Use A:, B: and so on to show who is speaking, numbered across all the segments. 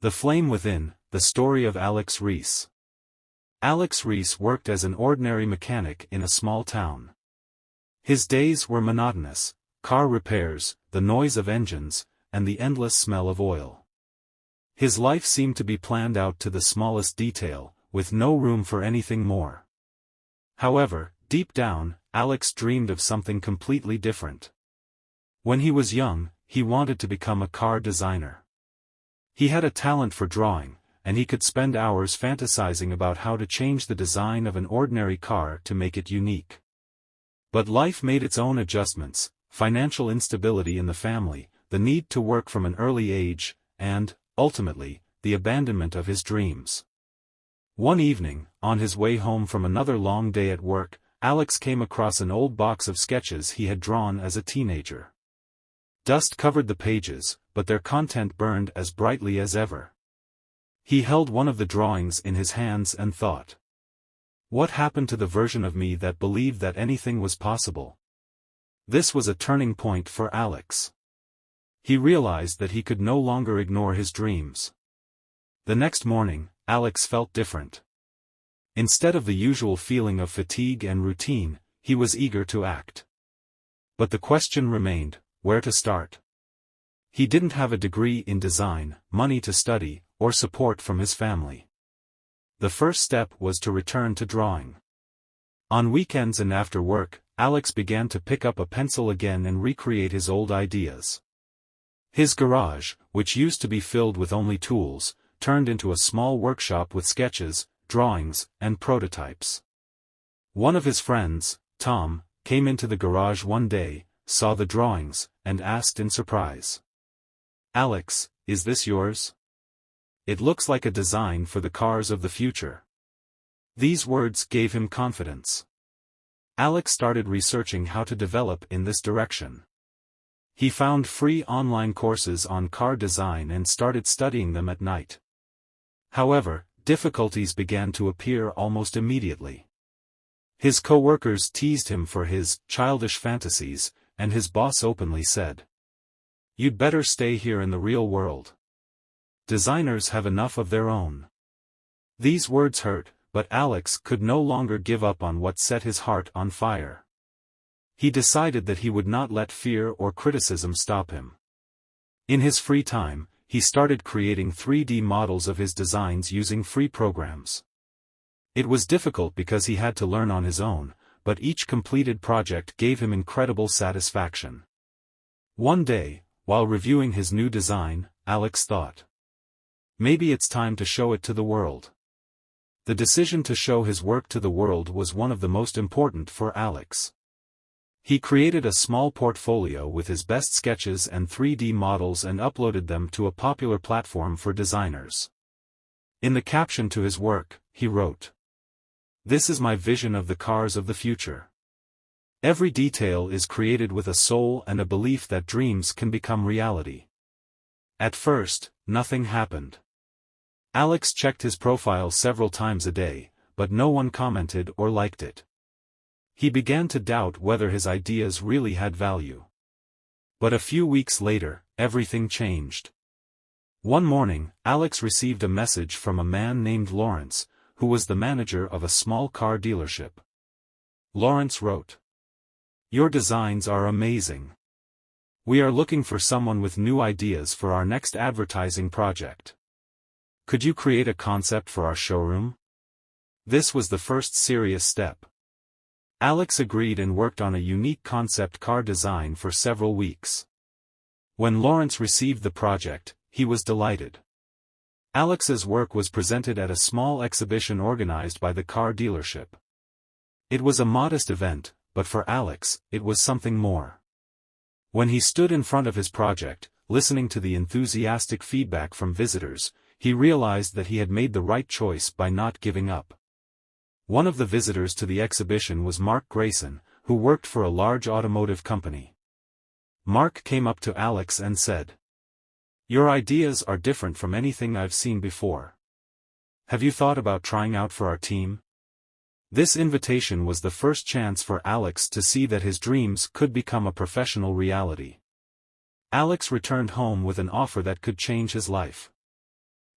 A: The Flame Within, the story of Alex Reis. Alex Reis worked as an ordinary mechanic in a small town. His days were monotonous: car repairs, the noise of engines, and the endless smell of oil. His life seemed to be planned out to the smallest detail, with no room for anything more. However, deep down, Alex dreamed of something completely different. When he was young, he wanted to become a car designer. He had a talent for drawing, and he could spend hours fantasizing about how to change the design of an ordinary car to make it unique. But life made its own adjustments: financial instability in the family, the need to work from an early age, and, ultimately, the abandonment of his dreams. One evening, on his way home from another long day at work, Alex came across an old box of sketches he had drawn as a teenager. Dust covered the pages, but their content burned as brightly as ever. He held one of the drawings in his hands and thought, "What happened to the version of me that believed that anything was possible?" This was a turning point for Alex. He realized that he could no longer ignore his dreams. The next morning, Alex felt different. Instead of the usual feeling of fatigue and routine, he was eager to act. But the question remained: where to start? He didn't have a degree in design, money to study, or support from his family. The first step was to return to drawing. On weekends and after work, Alex began to pick up a pencil again and recreate his old ideas. His garage, which used to be filled with only tools, turned into a small workshop with sketches, drawings, and prototypes. One of his friends, Tom, came into the garage one day, saw the drawings, and asked in surprise, "Alex, is this yours? It looks like a design for the cars of the future." These words gave him confidence. Alex started researching how to develop in this direction. He found free online courses on car design and started studying them at night. However, difficulties began to appear almost immediately. His co-workers teased him for his childish fantasies, and his boss openly said, "You'd better stay here in the real world. Designers have enough of their own." These words hurt, but Alex could no longer give up on what set his heart on fire. He decided that he would not let fear or criticism stop him. In his free time, he started creating 3D models of his designs using free programs. It was difficult because he had to learn on his own, but each completed project gave him incredible satisfaction. One day, while reviewing his new design, Alex thought, "Maybe it's time to show it to the world." The decision to show his work to the world was one of the most important for Alex. He created a small portfolio with his best sketches and 3D models and uploaded them to a popular platform for designers. In the caption to his work, he wrote, "This is my vision of the cars of the future. Every detail is created with a soul and a belief that dreams can become reality." At first, nothing happened. Alex checked his profile several times a day, but no one commented or liked it. He began to doubt whether his ideas really had value. But a few weeks later, everything changed. One morning, Alex received a message from a man named Lawrence, who was the manager of a small car dealership. Lawrence wrote, "Your designs are amazing. We are looking for someone with new ideas for our next advertising project. Could you create a concept for our showroom?" This was the first serious step. Alex agreed and worked on a unique concept car design for several weeks. When Lawrence received the project, he was delighted. Alex's work was presented at a small exhibition organized by the car dealership. It was a modest event, but for Alex, it was something more. When he stood in front of his project, listening to the enthusiastic feedback from visitors, he realized that he had made the right choice by not giving up. One of the visitors to the exhibition was Mark Grayson, who worked for a large automotive company. Mark came up to Alex and said, "Your ideas are different from anything I've seen before. Have you thought about trying out for our team?" This invitation was the first chance for Alex to see that his dreams could become a professional reality. Alex returned home with an offer that could change his life.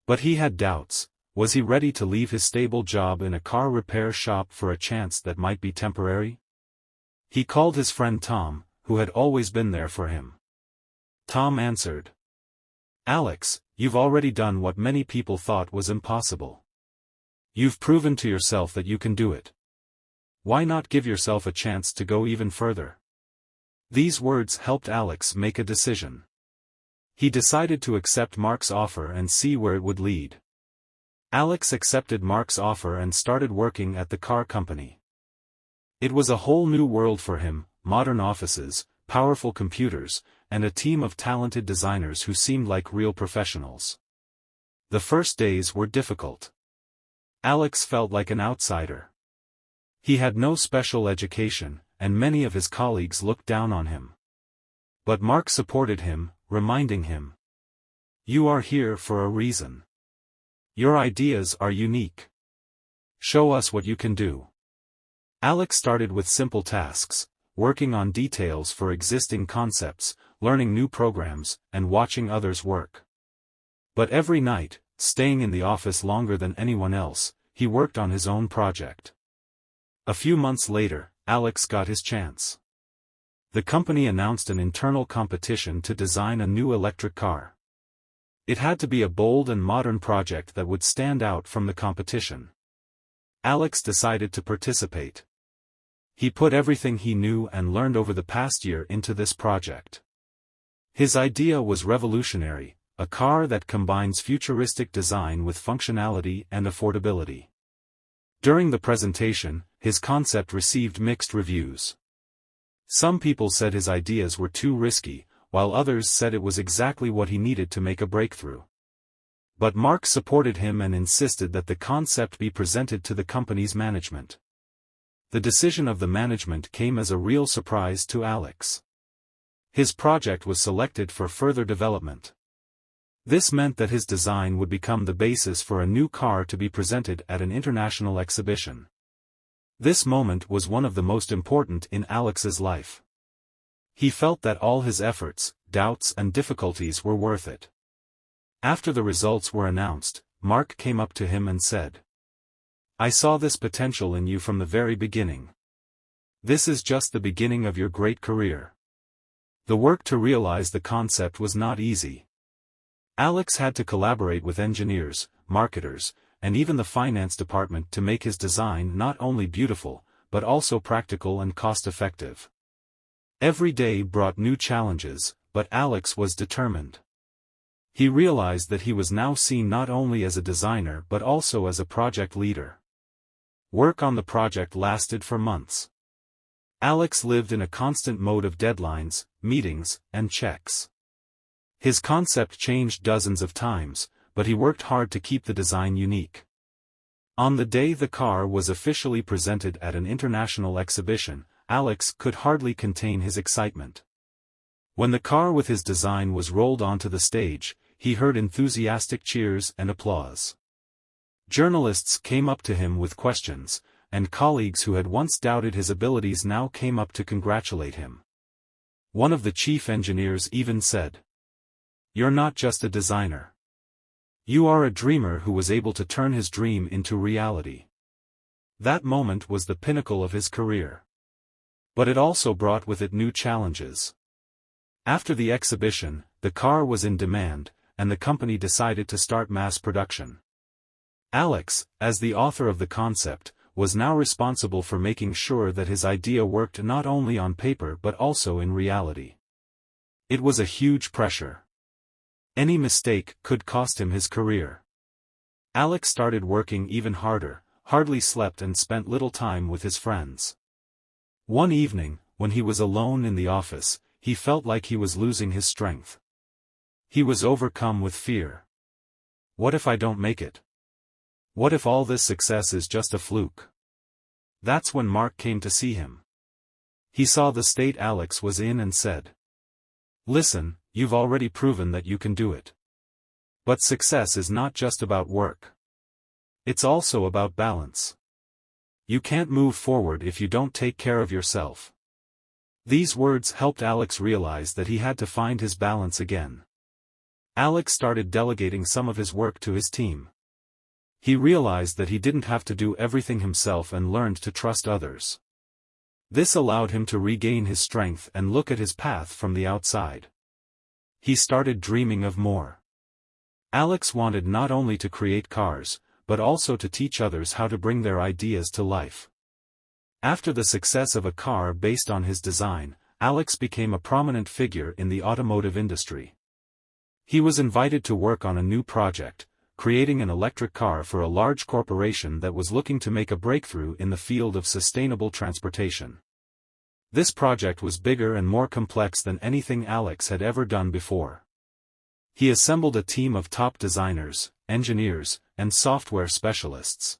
A: But he had doubts. Was he ready to leave his stable job in a car repair shop for a chance that might be temporary? He called his friend Tom, who had always been there for him. Tom answered, "Alex, you've already done what many people thought was impossible. You've proven to yourself that you can do it. Why not give yourself a chance to go even further?" These words helped Alex make a decision. He decided to accept Mark's offer and see where it would lead. Alex accepted Mark's offer and started working at the car company. It was a whole new world for him: modern offices, powerful computers, and a team of talented designers who seemed like real professionals. The first days were difficult. Alex felt like an outsider. He had no special education, and many of his colleagues looked down on him. But Mark supported him, reminding him, "You are here for a reason. Your ideas are unique. Show us what you can do." Alex started with simple tasks, working on details for existing concepts, learning new programs, and watching others work. But every night, staying in the office longer than anyone else, he worked on his own project. A few months later, Alex got his chance. The company announced an internal competition to design a new electric car. It had to be a bold and modern project that would stand out from the competition. Alex decided to participate. He put everything he knew and learned over the past year into this project. His idea was revolutionary: a car that combines futuristic design with functionality and affordability. During the presentation, his concept received mixed reviews. Some people said his ideas were too risky, while others said it was exactly what he needed to make a breakthrough. But Mark supported him and insisted that the concept be presented to the company's management. The decision of the management came as a real surprise to Alex. His project was selected for further development. This meant that his design would become the basis for a new car to be presented at an international exhibition. This moment was one of the most important in Alex's life. He felt that all his efforts, doubts and difficulties were worth it. After the results were announced, Mark came up to him and said, "I saw this potential in you from the very beginning. This is just the beginning of your great career." The work to realize the concept was not easy. Alex had to collaborate with engineers, marketers, and even the finance department to make his design not only beautiful, but also practical and cost-effective. Every day brought new challenges, but Alex was determined. He realized that he was now seen not only as a designer but also as a project leader. Work on the project lasted for months. Alex lived in a constant mode of deadlines, meetings, and checks. His concept changed dozens of times, but he worked hard to keep the design unique. On the day the car was officially presented at an international exhibition, Alex could hardly contain his excitement. When the car with his design was rolled onto the stage, he heard enthusiastic cheers and applause. Journalists came up to him with questions, and colleagues who had once doubted his abilities now came up to congratulate him. One of the chief engineers even said, "You're not just a designer. You are a dreamer who was able to turn his dream into reality." That moment was the pinnacle of his career. But it also brought with it new challenges. After the exhibition, the car was in demand, and the company decided to start mass production. Alex, as the author of the concept, was now responsible for making sure that his idea worked not only on paper but also in reality. It was a huge pressure. Any mistake could cost him his career. Alex started working even harder, hardly slept and spent little time with his friends. One evening, when he was alone in the office, he felt like he was losing his strength. He was overcome with fear. What if I don't make it? What if all this success is just a fluke? That's when Mark came to see him. He saw the state Alex was in and said, "Listen, you've already proven that you can do it. But success is not just about work. It's also about balance. You can't move forward if you don't take care of yourself." These words helped Alex realize that he had to find his balance again. Alex started delegating some of his work to his team. He realized that he didn't have to do everything himself and learned to trust others. This allowed him to regain his strength and look at his path from the outside. He started dreaming of more. Alex wanted not only to create cars, but also to teach others how to bring their ideas to life. After the success of a car based on his design, Alex became a prominent figure in the automotive industry. He was invited to work on a new project, creating an electric car for a large corporation that was looking to make a breakthrough in the field of sustainable transportation. This project was bigger and more complex than anything Alex had ever done before. He assembled a team of top designers, engineers, and software specialists.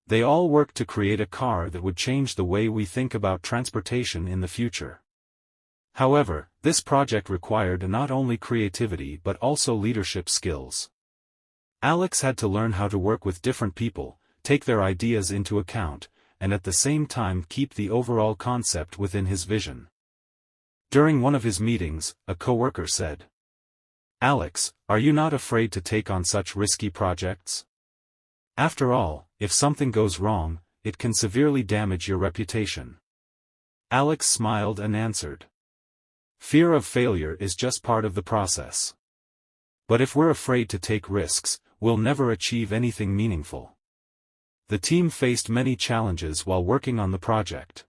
A: They all worked to create a car that would change the way we think about transportation in the future. However, this project required not only creativity but also leadership skills. Alex had to learn how to work with different people, take their ideas into account, and at the same time keep the overall concept within his vision. During one of his meetings, a coworker said, "Alex, are you not afraid to take on such risky projects? After all, if something goes wrong, it can severely damage your reputation." Alex smiled and answered, "Fear of failure is just part of the process. But if we're afraid to take risks, we'll never achieve anything meaningful." The team faced many challenges while working on the project.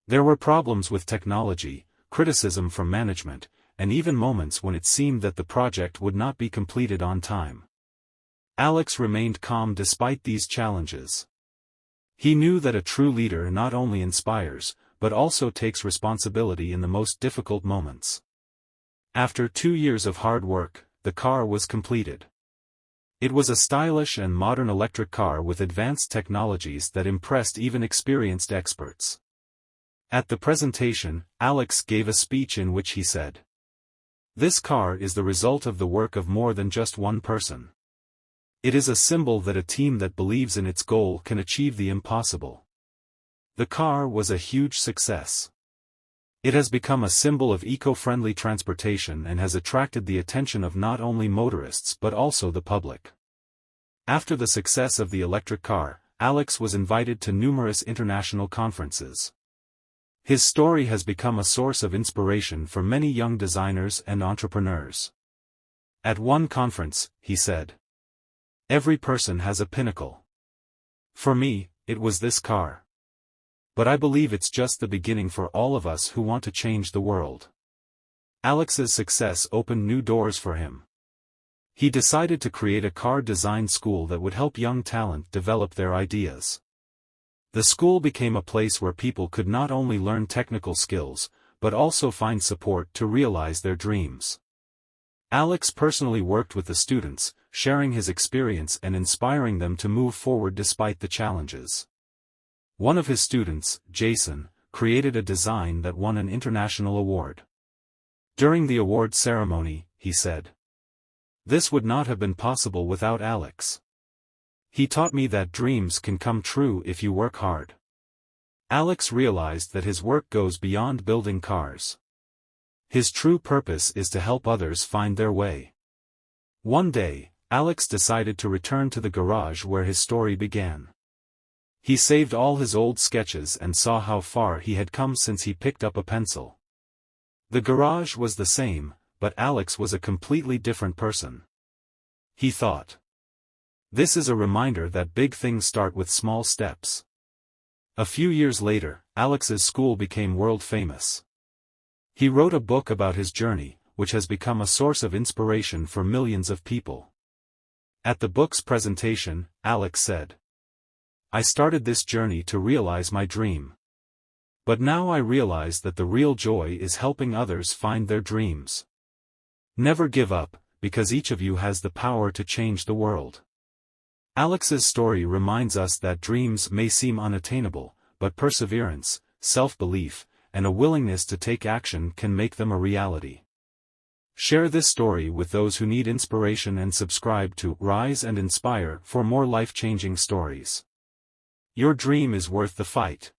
A: There were problems with technology, criticism from management, and even moments when it seemed that the project would not be completed on time. Alex remained calm despite these challenges. He knew that a true leader not only inspires, but also takes responsibility in the most difficult moments. After 2 years of hard work, the car was completed. It was a stylish and modern electric car with advanced technologies that impressed even experienced experts. At the presentation, Alex gave a speech in which he said, "This car is the result of the work of more than just one person. It is a symbol that a team that believes in its goal can achieve the impossible." The car was a huge success. It has become a symbol of eco-friendly transportation and has attracted the attention of not only motorists but also the public. After the success of the electric car, Alex was invited to numerous international conferences. His story has become a source of inspiration for many young designers and entrepreneurs. At one conference, he said, "Every person has a pinnacle. For me, it was this car. But I believe it's just the beginning for all of us who want to change the world." Alex's success opened new doors for him. He decided to create a car design school that would help young talent develop their ideas. The school became a place where people could not only learn technical skills, but also find support to realize their dreams. Alex personally worked with the students, sharing his experience and inspiring them to move forward despite the challenges. One of his students, Jason, created a design that won an international award. During the award ceremony, he said, "This would not have been possible without Alex. He taught me that dreams can come true if you work hard." Alex realized that his work goes beyond building cars. His true purpose is to help others find their way. One day, Alex decided to return to the garage where his story began. He saved all his old sketches and saw how far he had come since he picked up a pencil. The garage was the same, but Alex was a completely different person. He thought, "This is a reminder that big things start with small steps." A few years later, Alex's school became world famous. He wrote a book about his journey, which has become a source of inspiration for millions of people. At the book's presentation, Alex said, "I started this journey to realize my dream. But now I realize that the real joy is helping others find their dreams. Never give up, because each of you has the power to change the world." Alex's story reminds us that dreams may seem unattainable, but perseverance, self-belief, and a willingness to take action can make them a reality. Share this story with those who need inspiration and subscribe to Rise and Inspire for more life-changing stories. Your dream is worth the fight.